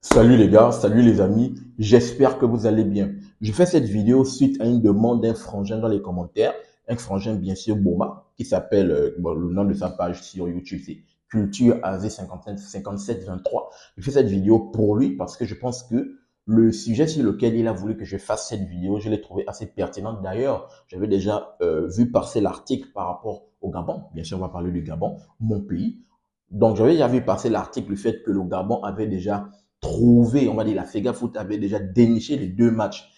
Salut les gars, salut les amis, j'espère que vous allez bien. Je fais cette vidéo suite à une demande d'un frangin dans les commentaires, un frangin bien sûr Boma, qui s'appelle, le nom de sa page sur YouTube, c'est Culture AZ 5723. Je fais cette vidéo pour lui parce que je pense que le sujet sur lequel il a voulu que je fasse cette vidéo, je l'ai trouvé assez pertinent. D'ailleurs, j'avais déjà vu passer l'article par rapport au Gabon. Bien sûr, on va parler du Gabon, mon pays. Donc, j'avais déjà vu passer l'article, le fait que le Gabon avait déjà trouvé, on va dire, la FEGA Foot avait déjà déniché les deux matchs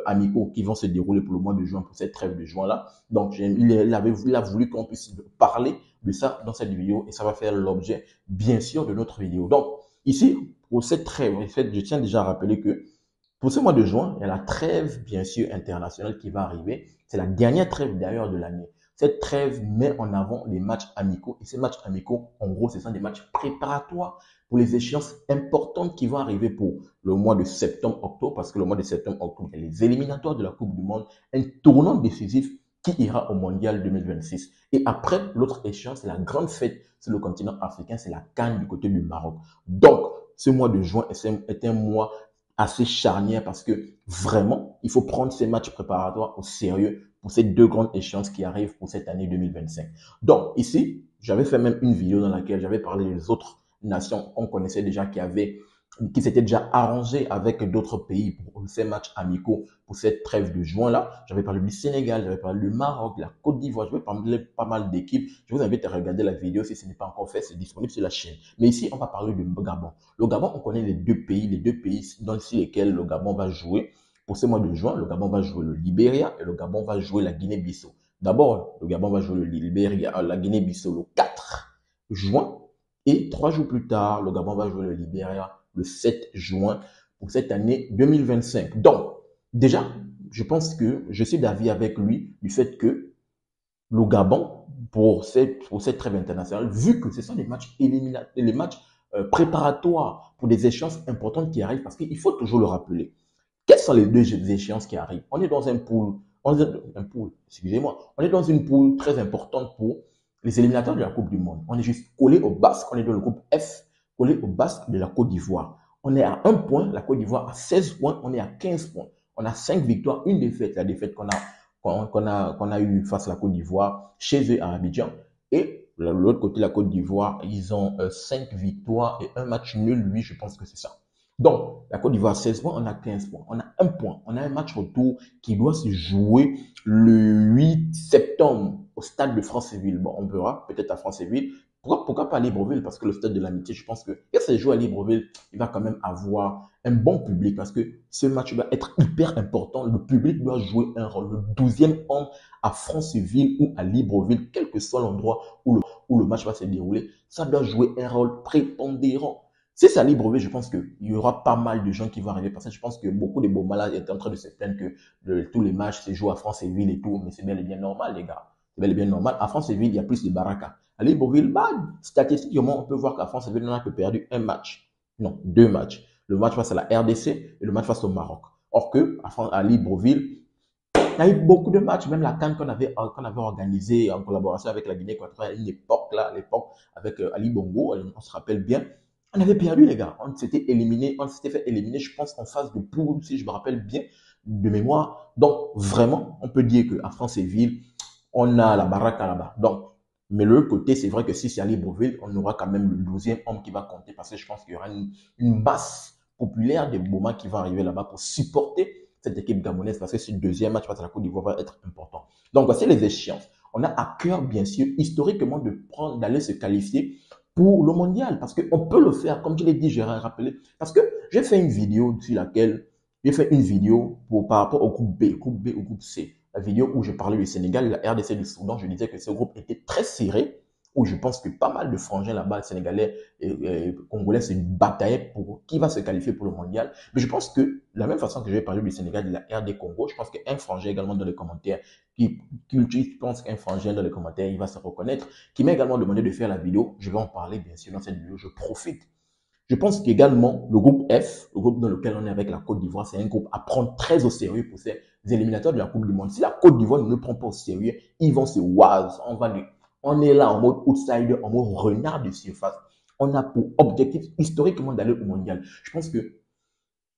amicaux qui vont se dérouler pour le mois de juin, pour cette trêve de juin-là. Donc, il a voulu qu'on puisse parler de ça dans cette vidéo et ça va faire l'objet, bien sûr, de notre vidéo. Donc, ici, pour cette trêve, en fait, je tiens déjà à rappeler que pour ce mois de juin, il y a la trêve, bien sûr, internationale qui va arriver. C'est la dernière trêve d'ailleurs de l'année. Cette trêve met en avant les matchs amicaux. Et ces matchs amicaux, en gros, ce sont des matchs préparatoires pour les échéances importantes qui vont arriver pour le mois de septembre-octobre. Parce que le mois de septembre-octobre, il y a les éliminatoires de la Coupe du Monde, un tournant décisif qui ira au Mondial 2026. Et après, l'autre échéance, c'est la grande fête sur le continent africain, c'est la CAN du côté du Maroc. Donc, ce mois de juin est un mois assez charnière parce que vraiment, il faut prendre ces matchs préparatoires au sérieux pour ces deux grandes échéances qui arrivent pour cette année 2025. Donc ici, j'avais fait même une vidéo dans laquelle j'avais parlé des autres nations qu'on connaissait déjà qui s'étaient déjà arrangées avec d'autres pays pour ces matchs amicaux pour cette trêve de juin-là. J'avais parlé du Sénégal, j'avais parlé du Maroc, de la Côte d'Ivoire, j'avais parlé pas mal d'équipes. Je vous invite à regarder la vidéo si ce n'est pas encore fait, c'est disponible sur la chaîne. Mais ici, on va parler du Gabon. Le Gabon, on connaît les deux pays dans lesquels le Gabon va jouer. Pour ce mois de juin, le Gabon va jouer le Libéria et le Gabon va jouer la Guinée-Bissau. D'abord, le Gabon va jouer le Libéria, la Guinée-Bissau le 4 juin et 3 jours plus tard, le Gabon va jouer le Libéria le 7 juin pour cette année 2025. Donc, déjà, je pense que je suis d'avis avec lui du fait que le Gabon, pour cette trêve internationale, vu que ce sont les matchs préparatoires pour des échéances importantes qui arrivent, parce qu'il faut toujours le rappeler. Quelles sont les deux échéances qui arrivent? On est dans excusez-moi, on est dans une poule très importante pour les éliminateurs de la Coupe du Monde. On est juste collé au Basque, on est dans le groupe F, collé au Basque de la Côte d'Ivoire. On est à 1 point, la Côte d'Ivoire à 16 points, on est à 15 points. On a 5 victoires, une défaite, la défaite qu'on a eu face à la Côte d'Ivoire chez eux à Abidjan. Et de l'autre côté, la Côte d'Ivoire, ils ont 5 victoires et un match nul, lui, je pense que c'est ça. Donc, la Côte d'Ivoire a 16 points, on a 15 points. On a 1 point. On a un match retour qui doit se jouer le 8 septembre au stade de Franceville. Bon, on verra peut-être à Franceville. Pourquoi pas à Libreville? Parce que le stade de l'amitié, je pense que si ça se joue à Libreville, il va quand même avoir un bon public parce que ce match va être hyper important. Le public doit jouer un rôle. Le 12e homme à Franceville ou à Libreville, quel que soit l'endroit où le match va se dérouler, ça doit jouer un rôle prépondérant. Si c'est à Libreville, je pense qu'il y aura pas mal de gens qui vont arriver parce que je pense que beaucoup de beaux malades étaient en train de se plaindre que tous les matchs se jouent à Franceville et tout, mais c'est bel et bien normal, les gars. C'est bel et bien normal. À Franceville, il y a plus de baraka. À Libreville, bah, statistiquement, on peut voir qu'à Franceville, on n'a que perdu un match. Non, deux matchs. Le match face à la RDC et le match face au Maroc. Or que, à Libreville, il y a eu beaucoup de matchs, même la CAN qu'on avait organisée en collaboration avec la Guinée équatoriale à une époque, là, à l'époque, avec Ali Bongo, on se rappelle bien. On avait perdu, les gars. On s'était éliminé, on s'était fait éliminer, je pense, en phase de poule, si je me rappelle bien de mémoire. Donc, vraiment, on peut dire qu'à Franceville, on a la baraque là-bas. Donc, mais le côté, c'est vrai que si c'est à Libreville, on aura quand même le 12e homme qui va compter parce que je pense qu'il y aura une masse populaire des moments qui vont arriver là-bas pour supporter cette équipe gabonaise parce que ce deuxième match face à la Côte d'Ivoire va être important. Donc, voici les échéances. On a à cœur, bien sûr, historiquement, d'aller se qualifier pour le mondial parce qu'on peut le faire, comme je l'ai dit, j'ai rappelé. Parce que j'ai fait une vidéo sur laquelle j'ai fait une vidéo par rapport au groupe B ou groupe C. La vidéo où je parlais du Sénégal et la RDC du Soudan, je disais que ce groupe était très serré, où je pense que pas mal de frangins là-bas, sénégalais et congolais, se bataillaient pour qui va se qualifier pour le mondial. Mais je pense que, de la même façon que je vais parler du Sénégal et de la RD Congo, je pense qu'un frangin également dans les commentaires, qui pense qu'un frangin dans les commentaires, il va se reconnaître, qui m'a également demandé de faire la vidéo. Je vais en parler, bien sûr, dans cette vidéo. Je profite. Je pense qu'également, le groupe F, le groupe dans lequel on est avec la Côte d'Ivoire, c'est un groupe à prendre très au sérieux pour ces éliminateurs de la Coupe du Monde. Si la Côte d'Ivoire ne le prend pas au sérieux, ils vont se waz. On est là en mode outsider, en mode renard de surface. On a pour objectif historiquement d'aller au mondial. Je pense que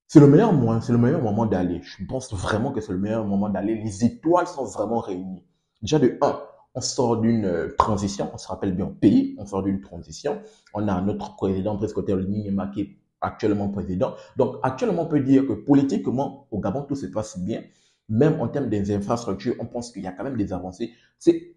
c'est le meilleur moyen, c'est le meilleur moment d'aller. Je pense vraiment que c'est le meilleur moment d'aller. Les étoiles sont vraiment réunies. Déjà de un, on sort d'une transition, on se rappelle bien au pays, on sort d'une transition. On a notre président Brice Nyema qui est actuellement président. Donc actuellement, on peut dire que politiquement, au Gabon, tout se passe bien. Même en termes des infrastructures, on pense qu'il y a quand même des avancées.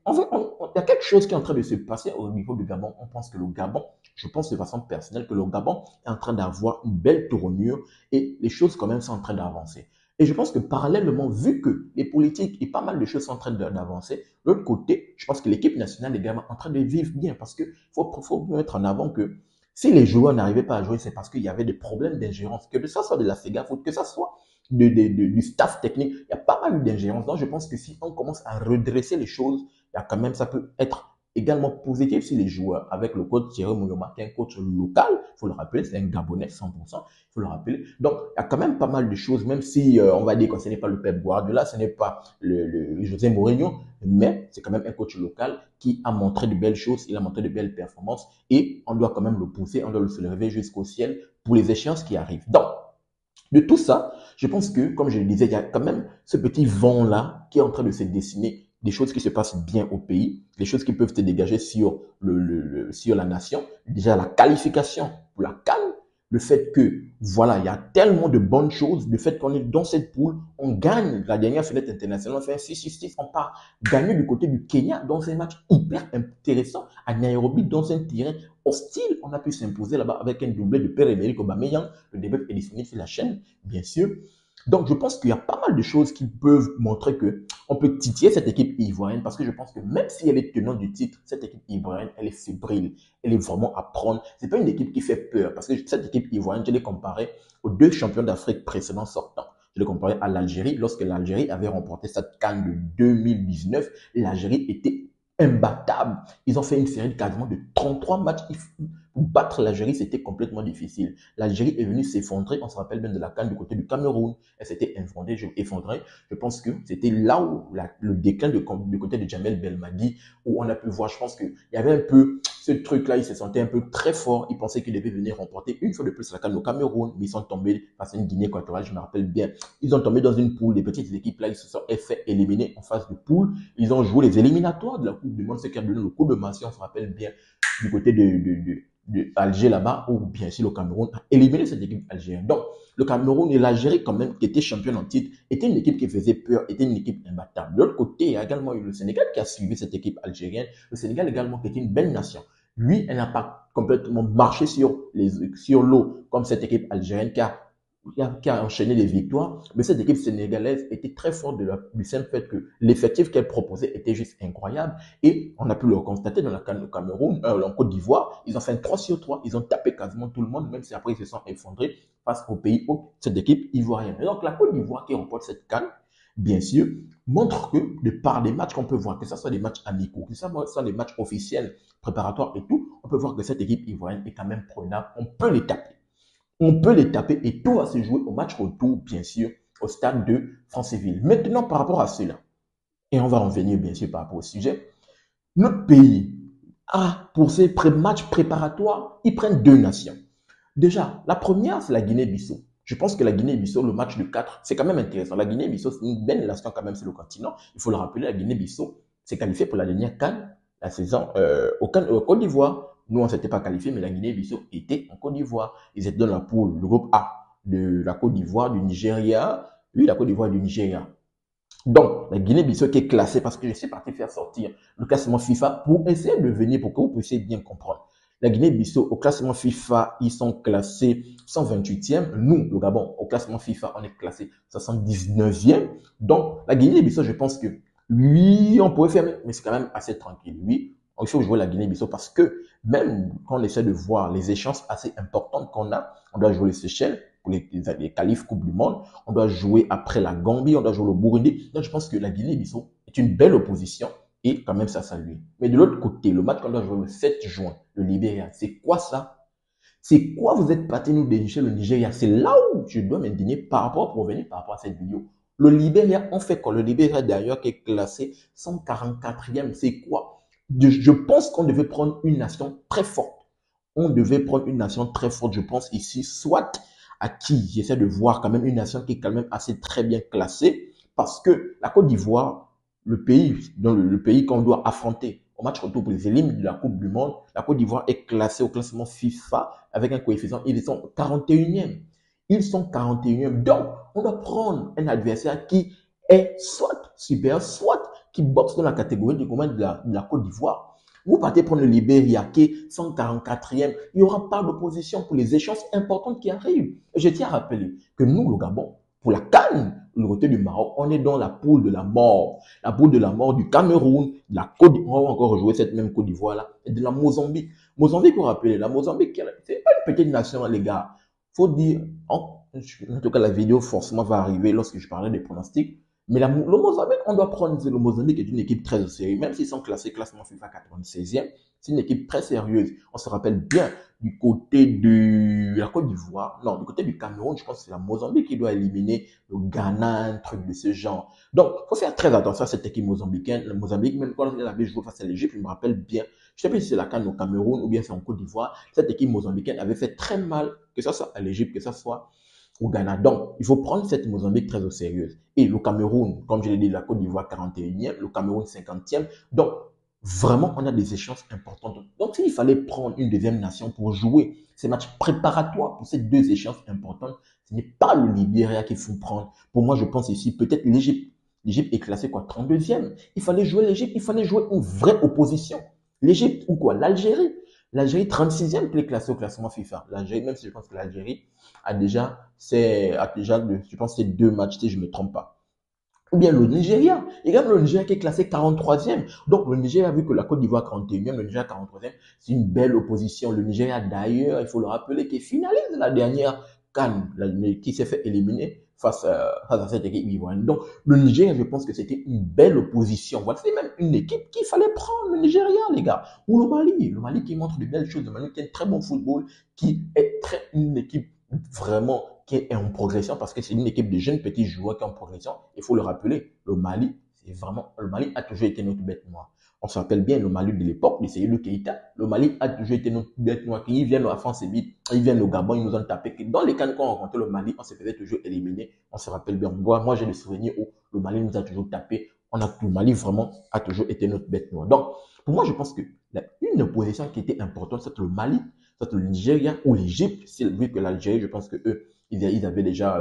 En fait, il y a quelque chose qui est en train de se passer au niveau du Gabon. On pense que le Gabon, je pense de façon personnelle, que le Gabon est en train d'avoir une belle tournure et les choses quand même sont en train d'avancer. Et je pense que parallèlement, vu que les politiques et pas mal de choses sont en train d'avancer, de l'autre côté, je pense que l'équipe nationale est également en train de vivre bien parce qu'il faut mettre en avant que si les joueurs n'arrivaient pas à jouer, c'est parce qu'il y avait des problèmes d'ingérence, que ça soit de la FEGAFOOT, que ça soit du staff technique, il y a pas mal eu d'ingérence. Donc je pense que si on commence à redresser les choses, il y a quand même, ça peut être également positif si les joueurs, avec le coach Thierry Mouyoma, qui est un coach local, il faut le rappeler, c'est un Gabonais 100%, il faut le rappeler. Donc, il y a quand même pas mal de choses, même si on va dire que ce n'est pas le Pep Guardiola, ce n'est pas le José Mourinho, mais c'est quand même un coach local qui a montré de belles choses, il a montré de belles performances et on doit quand même le pousser, on doit le soulever jusqu'au ciel pour les échéances qui arrivent. Donc, de tout ça, je pense que, comme je le disais, il y a quand même ce petit vent-là qui est en train de se dessiner, des choses qui se passent bien au pays, des choses qui peuvent se dégager sur, sur la nation. Déjà, la qualification pour la CAN, le fait que, voilà, il y a tellement de bonnes choses, le fait qu'on est dans cette poule, on gagne la dernière fenêtre internationale, on fait un 6-6-6, on part gagner du côté du Kenya dans un match hyper intéressant à Nairobi, dans un terrain hostile. On a pu s'imposer là-bas avec un doublé de Pierre-Emerick Aubameyang. Le débat est disponible sur la chaîne, bien sûr. Donc, je pense qu'il y a pas mal de choses qui peuvent montrer que on peut titiller cette équipe ivoirienne parce que je pense que même si elle est tenante du titre, cette équipe ivoirienne, elle est fébrile. Elle est vraiment à prendre. C'est pas une équipe qui fait peur parce que cette équipe ivoirienne, je l'ai comparée aux deux champions d'Afrique précédents sortants. Je l'ai comparé à l'Algérie. Lorsque l'Algérie avait remporté cette CAN de 2019, l'Algérie était imbattable. Ils ont fait une série de quasiment de 33 matchs. Pour battre l'Algérie, c'était complètement difficile. L'Algérie est venue s'effondrer. On se rappelle bien de la CAN du côté du Cameroun. Elle s'était effondrée. Je pense que c'était là où le déclin du côté de Jamel Belmadi, où on a pu voir, je pense qu'il y avait un peu ce truc-là, il se sentait un peu très fort. Il pensait qu'il devait venir remporter une fois de plus la CAN au Cameroun, mais ils sont tombés face à une Guinée équatoriale, je me rappelle bien. Ils ont tombé dans une poule, les petites équipes là, ils se sont fait éliminer en phase de poule. Ils ont joué les éliminatoires de la Coupe du Monde, ce qui a donné le coup de massue, on se rappelle bien, du côté de Alger là-bas, où bien sûr le Cameroun a éliminé cette équipe algérienne. Donc, le Cameroun et l'Algérie quand même, qui étaient champions en titre, étaient une équipe qui faisait peur, était une équipe imbattable. De l'autre côté, il y a également eu le Sénégal qui a suivi cette équipe algérienne. Le Sénégal également qui était une belle nation. Lui, elle n'a pas complètement marché sur l'eau comme cette équipe algérienne qui a enchaîné les victoires. Mais cette équipe sénégalaise était très forte du simple fait que l'effectif qu'elle proposait était juste incroyable. Et on a pu le constater dans la Cameroun, en Côte d'Ivoire. Ils ont fait un 3-3. Ils ont tapé quasiment tout le monde, même si après ils se sont effondrés face au pays où cette équipe ivoirienne. Et donc la Côte d'Ivoire qui remporte cette CAN, bien sûr, montre que de par des matchs qu'on peut voir, que ce soit des matchs amicaux, que ce soit des matchs officiels, préparatoires et tout, on peut voir que cette équipe ivoirienne est quand même prenable. On peut les taper. On peut les taper et tout va se jouer au match retour, bien sûr, au stade de Franceville. Maintenant, par rapport à cela, et on va revenir bien sûr par rapport au sujet, notre pays a, pour ces matchs préparatoires, ils prennent deux nations. Déjà, la première, c'est la Guinée-Bissau. Je pense que la Guinée-Bissau, le match de 4, c'est quand même intéressant. La Guinée-Bissau, c'est une belle nation quand même sur le continent. Il faut le rappeler, la Guinée-Bissau s'est qualifiée pour la dernière CAN, la saison au Côte d'Ivoire. Nous, on ne s'était pas qualifié, mais la Guinée-Bissau était en Côte d'Ivoire. Ils étaient dans la poule, le groupe A de la Côte d'Ivoire, du Nigeria. Oui, la Côte d'Ivoire du Nigeria. Donc, la Guinée-Bissau qui est classée parce que je suis parti faire sortir le classement FIFA pour essayer de venir, pour que vous puissiez bien comprendre. La Guinée-Bissau, au classement FIFA, ils sont classés 128e. Nous, le Gabon, au classement FIFA, on est classé 79e. Donc, la Guinée-Bissau, je pense que oui, on pourrait faire, mais c'est quand même assez tranquille. Oui, il faut jouer la Guinée-Bissau parce que même quand on essaie de voir les échéances assez importantes qu'on a, on doit jouer les Seychelles pour les qualifs Coupe du Monde, on doit jouer après la Gambie, on doit jouer le Burundi. Donc, je pense que la Guinée-Bissau est une belle opposition et quand même ça salue. Mais de l'autre côté, le match qu'on doit jouer le 7 juin, le Libéria, c'est quoi ça? C'est quoi vous êtes parti nous dénicher le Nigeria? C'est là où je dois m'indigner par rapport, pour revenir par rapport à cette vidéo. Le Libéria, on fait quoi? Le Libéria d'ailleurs qui est classé 144e, c'est quoi? Je pense qu'on devait prendre une nation très forte. on devait prendre une nation très forte, je pense ici, soit à qui j'essaie de voir quand même une nation qui est quand même assez très bien classée, parce que la Côte d'Ivoire, le pays, le pays qu'on doit affronter au match retour pour les éliminatoires de la Coupe du Monde, la Côte d'Ivoire est classée au classement FIFA avec un coefficient, ils sont 41e. Ils sont 41e. Donc, on doit prendre un adversaire qui est soit supérieur, soit qui boxe dans la catégorie du commun de la Côte d'Ivoire. Vous partez prendre le Libéria qui est 144e. Il n'y aura pas d'opposition pour les échéances importantes qui arrivent. Et je tiens à rappeler que nous, le Gabon, pour la CAN, le côté du Maroc, on est dans la poule de la mort. La poule de la mort du Cameroun, de la Côte d'Ivoire, on va encore rejouer cette même Côte d'Ivoire-là, et de la Mozambique. Mozambique, pour rappeler, la Mozambique, c'est pas une petite nation, les gars. Faut dire, en tout cas, la vidéo forcément va arriver lorsque je parlais des pronostics. Mais le Mozambique, on doit prendre, le Mozambique est une équipe très sérieuse, même s'ils sont classés classement FIFA 96e, c'est une équipe très sérieuse. On se rappelle bien du côté de la Côte d'Ivoire, non, du côté du Cameroun, je pense que c'est la Mozambique qui doit éliminer le Ghana, un truc de ce genre. Donc, il faut faire très attention à cette équipe mozambicaine. Le Mozambique, même quand elle avait joué face à l'Égypte, je me rappelle bien, je ne sais pas si c'est la CAN au Cameroun ou bien c'est en Côte d'Ivoire, cette équipe mozambicaine avait fait très mal, que ce soit à l'Égypte, que ce soit au Ghana. Donc, il faut prendre cette Mozambique très au sérieux. Et le Cameroun, comme je l'ai dit, la Côte d'Ivoire 41e, le Cameroun 50e. Donc, vraiment, on a des échéances importantes. Donc, s'il fallait prendre une deuxième nation pour jouer ces matchs préparatoires pour ces deux échéances importantes, ce n'est pas le Libéria qu'il faut prendre. Pour moi, je pense ici peut-être l'Égypte. L'Égypte est classée quoi, 32e. Il fallait jouer l'Égypte, il fallait jouer une vraie opposition. L'Égypte ou quoi, l'Algérie. L'Algérie 36e qui est classée au classement FIFA. L'Algérie, même si je pense que l'Algérie a déjà, je pense, c'est 2 matchs, si je ne me trompe pas. Ou bien le Nigeria. Et même le Nigeria qui est classé 43e. Donc le Nigeria, vu que la Côte d'Ivoire 41e, le Nigeria 43e, c'est une belle opposition. Le Nigeria, d'ailleurs, il faut le rappeler, qui est finaliste de la dernière CAN, qui s'est fait éliminer face à cette équipe ivoirienne. Donc le Nigeria, je pense que c'était une belle opposition. Voilà, c'est même une équipe qu'il fallait prendre, le Nigeria, les gars. Ou le Mali. Le Mali qui montre de belles choses. Le Mali qui est un très bon football, qui est une équipe vraiment qui est en progression parce que c'est une équipe de jeunes petits joueurs qui est en progression. Il faut le rappeler, le Mali, le Mali a toujours été notre bête noire. On se rappelle bien le Mali de l'époque, de Seydou Keïta. Le Mali a toujours été notre bête noire. Quand ils viennent à France, ils viennent au Gabon, ils nous ont tapé. Dans les cas qu'on rencontrait le Mali, on se faisait toujours éliminer. On se rappelle bien. Moi, j'ai des souvenirs où le Mali nous a toujours tapé. Le Mali vraiment a toujours été notre bête noire. Donc, pour moi, je pense que une opposition qui était importante, c'est le Mali, c'est le Nigeria ou l'Égypte. Vu que l'Algérie, je pense que eux, ils avaient déjà,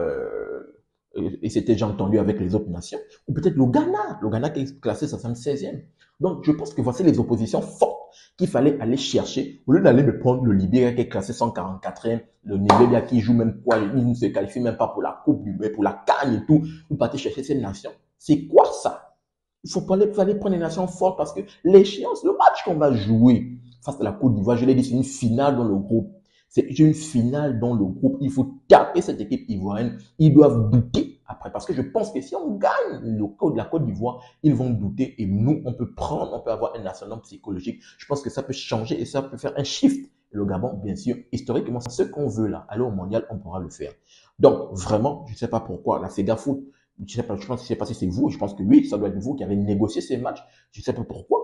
et c'était déjà entendu avec les autres nations, ou peut-être le Ghana qui est classé 76e. Donc, je pense que voici les oppositions fortes qu'il fallait aller chercher, au lieu d'aller me prendre le Libéria qui est classé 144e, le Nigeria qui joue même quoi, il ne se qualifie même pas pour la Coupe du Monde, pour la CAN et tout, vous partez chercher ces nations. C'est quoi ça? Il faut aller prendre les nations fortes parce que l'échéance, le match qu'on va jouer face à la Côte d'Ivoire, je l'ai dit, c'est une finale dans le groupe. C'est une finale dans le groupe. Il faut taper cette équipe ivoirienne. Ils doivent douter après. Parce que je pense que si on gagne la Côte d'Ivoire, ils vont douter. Et nous, on peut avoir un ascendant psychologique. Je pense que ça peut changer et ça peut faire un shift. Le Gabon, bien sûr, historiquement, c'est ce qu'on veut là. Aller au mondial, on pourra le faire. Donc, vraiment, je ne sais pas pourquoi. La Sega Foot, je ne sais pas si c'est vous. Je pense que oui, ça doit être vous qui avez négocié ces matchs. Je ne sais pas pourquoi.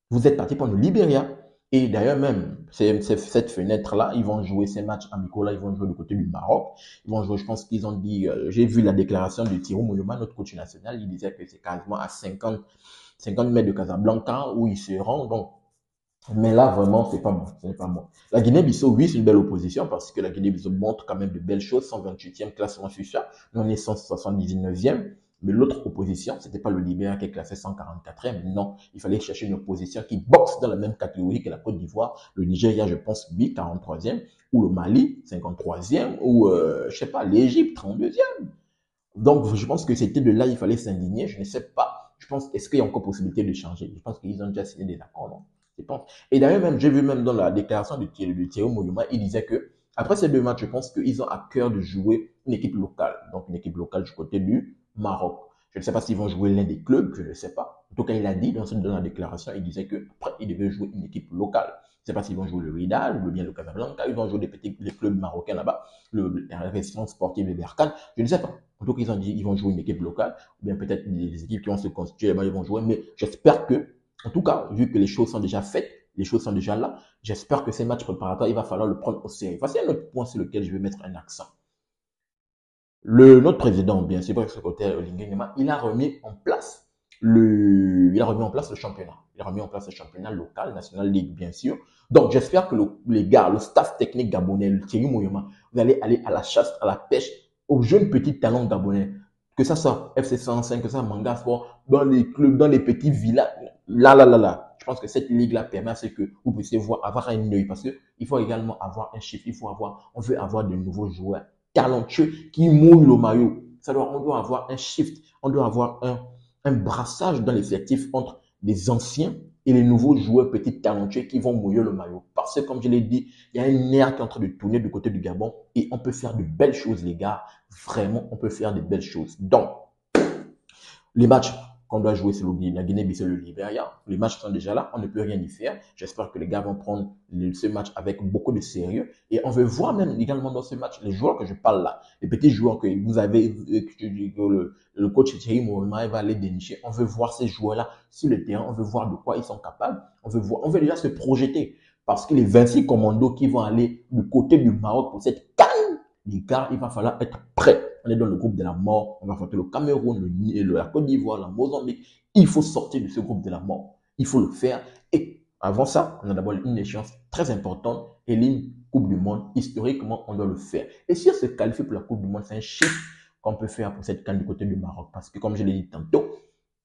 Vous êtes parti pour le Libéria. Et d'ailleurs, même, cette fenêtre-là, ils vont jouer ces matchs amicaux-là, ils vont jouer du côté du Maroc. Ils vont jouer, je pense qu'ils ont dit, j'ai vu la déclaration de Thierry Mouloma, notre coach national, il disait que c'est quasiment à 50 mètres de Casablanca où ils seront. Donc, mais là, vraiment, c'est pas bon. C'est pas bon. La Guinée-Bissau, oui, c'est une belle opposition parce que la Guinée-Bissau montre quand même de belles choses. 128e classement FIFA. Nous, on est 179e. Mais l'autre opposition, c'était pas le Libéria qui est classé 144e. Non, il fallait chercher une opposition qui boxe dans la même catégorie que la Côte d'Ivoire. Le Nigeria, je pense, oui, 43e. Ou le Mali, 53e. Ou, je sais pas, l'Égypte, 32e. Donc, je pense que c'était de là, il fallait s'indigner. Je ne sais pas. Je pense, est-ce qu'il y a encore possibilité de changer? Je pense qu'ils ont déjà signé des accords, non? Je pense. Et d'ailleurs, même, j'ai vu même dans la déclaration de Thierry Mouluma, il disait que, après ces 2 matchs, je pense qu'ils ont à cœur de jouer une équipe locale. Donc, une équipe locale du côté du Maroc. Je ne sais pas s'ils vont jouer l'un des clubs, je ne sais pas. En tout cas, il a dit dans la déclaration, il disait que après, ils devaient jouer une équipe locale. Je ne sais pas s'ils vont jouer le Wydad ou bien le Casablanca, ils vont jouer les clubs marocains là-bas, la résidence sportive de Berkane, je ne sais pas. En tout cas, ils ont dit qu'ils vont jouer une équipe locale, ou bien peut-être des équipes qui vont se constituer là-bas, ils vont jouer, mais j'espère que, en tout cas, vu que les choses sont déjà faites, les choses sont déjà là. J'espère que ces matchs préparatoires, il va falloir le prendre au sérieux. Voici un autre point sur lequel je vais mettre un accent. Notre président, bien sûr, le secrétaire Olingue Nguema, il a remis en place le championnat. Il a remis en place le championnat local, National League, bien sûr. Donc, j'espère que les gars, le staff technique gabonais, le Thierry Mouyoma, vous allez aller à la chasse, à la pêche aux jeunes petits talents gabonais. Que ça soit FC 105, que ça soit Manga Sport, dans les clubs, dans les petits villages. Là. Je pense que cette ligue-là permet à ce que vous puissiez avoir un œil. Parce qu'il faut également avoir un chiffre. On veut avoir de nouveaux joueurs talentueux qui mouillent le maillot. On doit avoir un shift, on doit avoir un brassage dans l'effectif entre les anciens et les nouveaux joueurs petits talentueux qui vont mouiller le maillot. Parce que, comme je l'ai dit, il y a un air qui est en train de tourner du côté du Gabon et on peut faire de belles choses, les gars. Vraiment, on peut faire de belles choses. Donc, les matchs qu'on doit jouer, c'est la Guinée-Bissau et le Libéria. Les matchs sont déjà là, on ne peut rien y faire. J'espère que les gars vont prendre ce match avec beaucoup de sérieux. Et on veut voir même également dans ce match les joueurs que je parle là, les petits joueurs que vous avez, que le coach Thierry Mouyoma va aller dénicher. On veut voir ces joueurs-là sur le terrain, on veut voir de quoi ils sont capables. On veut déjà se projeter. Parce que les 26 commandos qui vont aller du côté du Maroc pour cette CAN, les gars, il va falloir être prêt. On est dans le groupe de la mort. On va affronter le Cameroun, la Côte d'Ivoire, la Mozambique. Il faut sortir de ce groupe de la mort. Il faut le faire. Et avant ça, on a d'abord une échéance très importante et une Coupe du Monde. Historiquement, on doit le faire. Et si on se qualifie pour la Coupe du Monde, c'est un chiffre qu'on peut faire pour cette CAN du côté du Maroc. Parce que, comme je l'ai dit tantôt,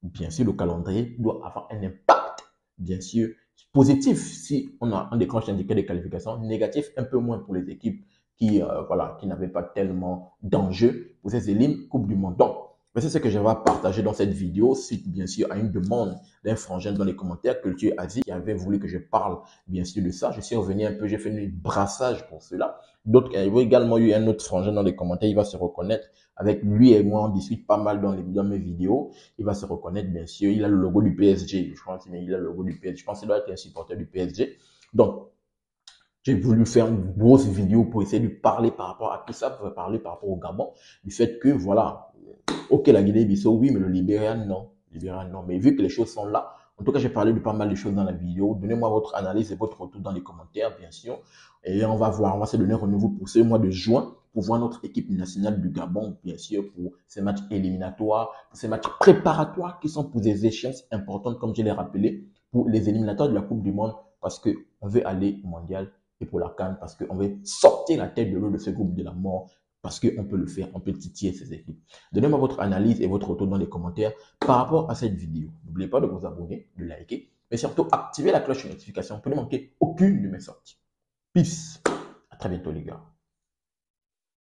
bien sûr, le calendrier doit avoir un impact, bien sûr, positif si on déclenche l'indicateur de qualification, négatif un peu moins pour les équipes qui n'avaient pas tellement d'enjeux pour ces élimes Coupe du Monde. Donc, c'est ce que je vais partager dans cette vidéo, suite bien sûr à une demande d'un frangin dans les commentaires, Culture Asie, qui avait voulu que je parle bien sûr de ça. Je suis revenu un peu, j'ai fait un brassage pour cela. Il y a également eu un autre frangin dans les commentaires, il va se reconnaître. Avec lui et moi, on discute pas mal dans mes vidéos. Il va se reconnaître, bien sûr. Il a le logo du PSG. Je pense qu'il a le logo du PSG. Je pense qu'il doit être un supporter du PSG. Donc, j'ai voulu faire une grosse vidéo pour essayer de parler par rapport à tout ça, pour parler par rapport au Gabon, du fait que, voilà, ok, la Guinée-Bissau, oui, mais le Libéria, non. Mais vu que les choses sont là, en tout cas, j'ai parlé de pas mal de choses dans la vidéo. Donnez-moi votre analyse et votre retour dans les commentaires, bien sûr. Et on va voir, on va se donner rendez-vous pour ce mois de juin pour voir notre équipe nationale du Gabon, bien sûr, pour ces matchs éliminatoires, pour ces matchs préparatoires qui sont pour des échéances importantes, comme je l'ai rappelé, pour les éliminatoires de la Coupe du Monde, parce qu'on veut aller au mondial et pour la CAN, parce qu'on veut sortir la tête de l'eau de ce groupe de la mort, parce qu'on peut le faire, on peut titiller ces équipes. Donnez-moi votre analyse et votre retour dans les commentaires par rapport à cette vidéo. N'oubliez pas de vous abonner, de liker, mais surtout activer la cloche de notification pour ne manquer aucune de mes sorties. Peace. À très bientôt les gars.